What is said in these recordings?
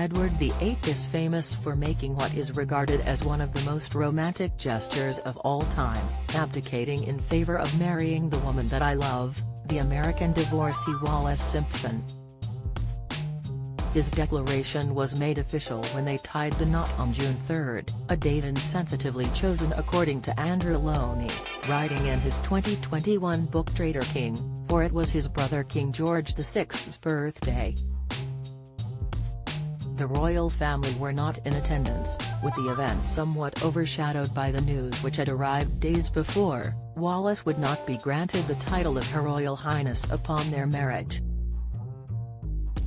Edward VIII is famous for making what is regarded as one of the most romantic gestures of all time, abdicating in favor of marrying the woman that I love, the American divorcee Wallis Simpson. His declaration was made official when they tied the knot on June 3, a date insensitively chosen according to Andrew Loney, writing in his 2021 book Traitor King, for it was his brother King George VI's birthday. The royal family were not in attendance, with the event somewhat overshadowed by the news which had arrived days before. Wallis would not be granted the title of Her Royal Highness upon their marriage.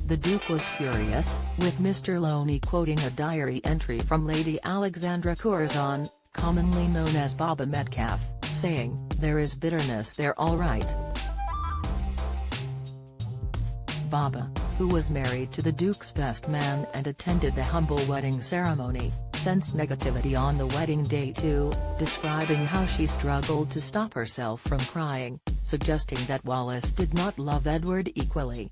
The Duke was furious, with Mr. Loney quoting a diary entry from Lady Alexandra Curzon, commonly known as Baba Metcalfe, saying, "There is bitterness there all right." Baba, who was married to the Duke's best man and attended the humble wedding ceremony, sensed negativity on the wedding day too, describing how she struggled to stop herself from crying, suggesting that Wallis did not love Edward equally.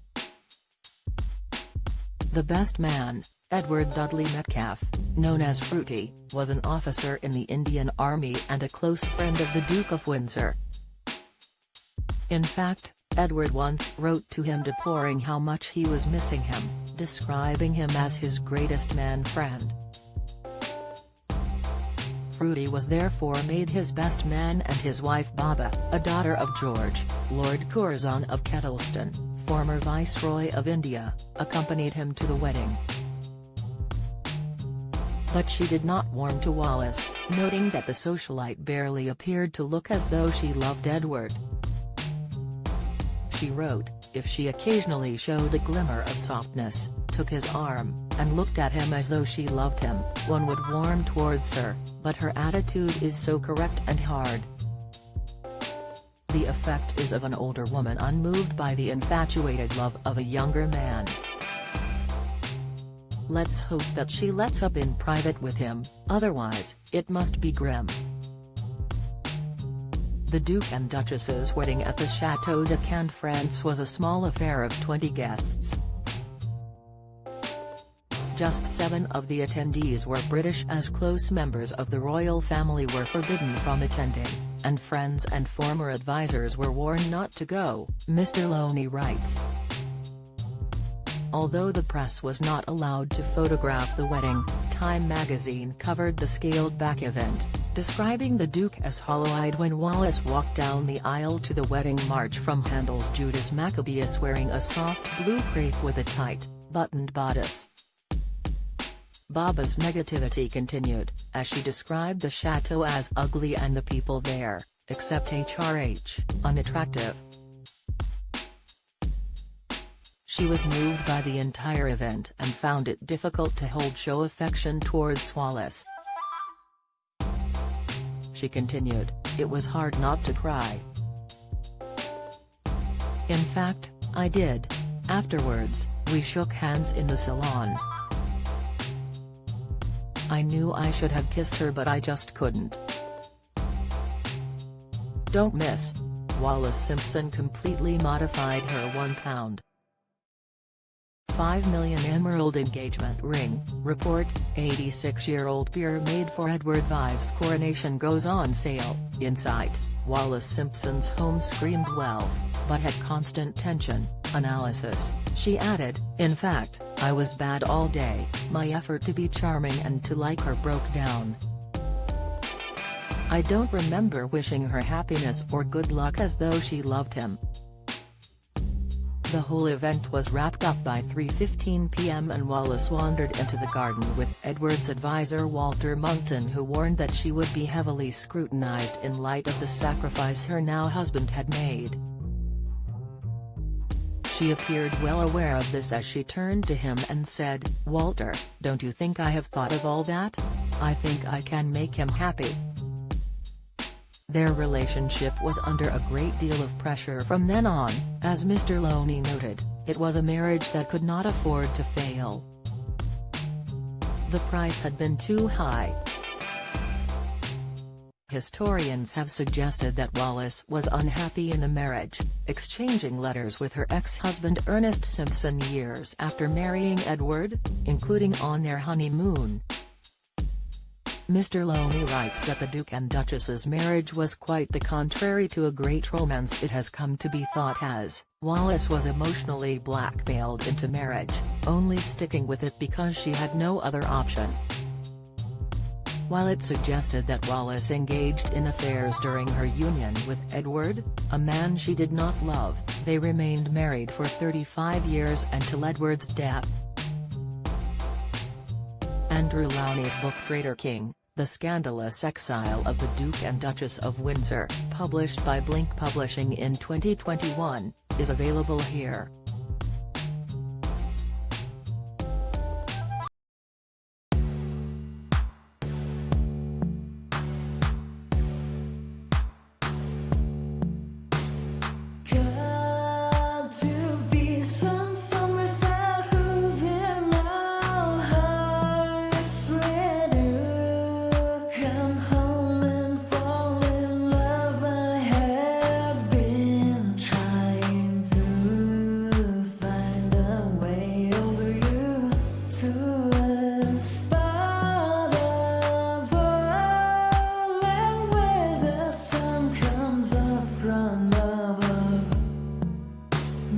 The best man, Edward Dudley Metcalfe, known as Fruity, was an officer in the Indian Army and a close friend of the Duke of Windsor. In fact, Edward once wrote to him deploring how much he was missing him, describing him as his greatest man friend. Fruity was therefore made his best man, and his wife Baba, a daughter of George, Lord Curzon of Kettleston, former Viceroy of India, accompanied him to the wedding. But she did not warm to Wallis, noting that the socialite barely appeared to look as though she loved Edward. She wrote, if she occasionally showed a glimmer of softness, took his arm, and looked at him as though she loved him, one would warm towards her, but her attitude is so correct and hard. The effect is of an older woman unmoved by the infatuated love of a younger man. Let's hope that she lets up in private with him, otherwise, it must be grim. The Duke and Duchess's wedding at the Château de Cannes, was a small affair of 20 guests. Just 7 of the attendees were British, as close members of the royal family were forbidden from attending, and friends and former advisors were warned not to go, Mr. Loney writes. Although the press was not allowed to photograph the wedding, Time magazine covered the scaled-back event, describing the Duke as hollow-eyed when Wallis walked down the aisle to the wedding march from Handel's Judas Maccabeus wearing a soft blue crepe with a tight, buttoned bodice. Baba's negativity continued, as she described the chateau as ugly and the people there, except HRH, unattractive. She was moved by the entire event and found it difficult to show affection towards Wallis. She continued, it was hard not to cry. In fact, I did. Afterwards, we shook hands in the salon. I knew I should have kissed her, but I just couldn't. Don't miss. Wallis Simpson completely modified her £1.5 million emerald engagement ring. Report, 86-year-old peer made for Edward VI's coronation goes on sale. Insight, Wallis Simpson's home screamed wealth, but had constant tension. Analysis, she added, in fact, I was bad all day, my effort to be charming and to like her broke down. I don't remember wishing her happiness or good luck as though she loved him. The whole event was wrapped up by 3:15 p.m. and Wallis wandered into the garden with Edward's advisor Walter Monckton, who warned that she would be heavily scrutinized in light of the sacrifice her now husband had made. She appeared well aware of this as she turned to him and said, Walter, don't you think I have thought of all that? I think I can make him happy. Their relationship was under a great deal of pressure from then on, as Mr. Loney noted, it was a marriage that could not afford to fail. The price had been too high. Historians have suggested that Wallis was unhappy in the marriage, exchanging letters with her ex-husband Ernest Simpson years after marrying Edward, including on their honeymoon. Mr. Loney writes that the Duke and Duchess's marriage was quite the contrary to a great romance it has come to be thought as. Wallis was emotionally blackmailed into marriage, only sticking with it because she had no other option. While it suggested that Wallis engaged in affairs during her union with Edward, a man she did not love, they remained married for 35 years until Edward's death. Andrew Lowney's book Traitor King, The Scandalous Exile of the Duke and Duchess of Windsor, published by Blink Publishing in 2021, is available here.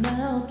Now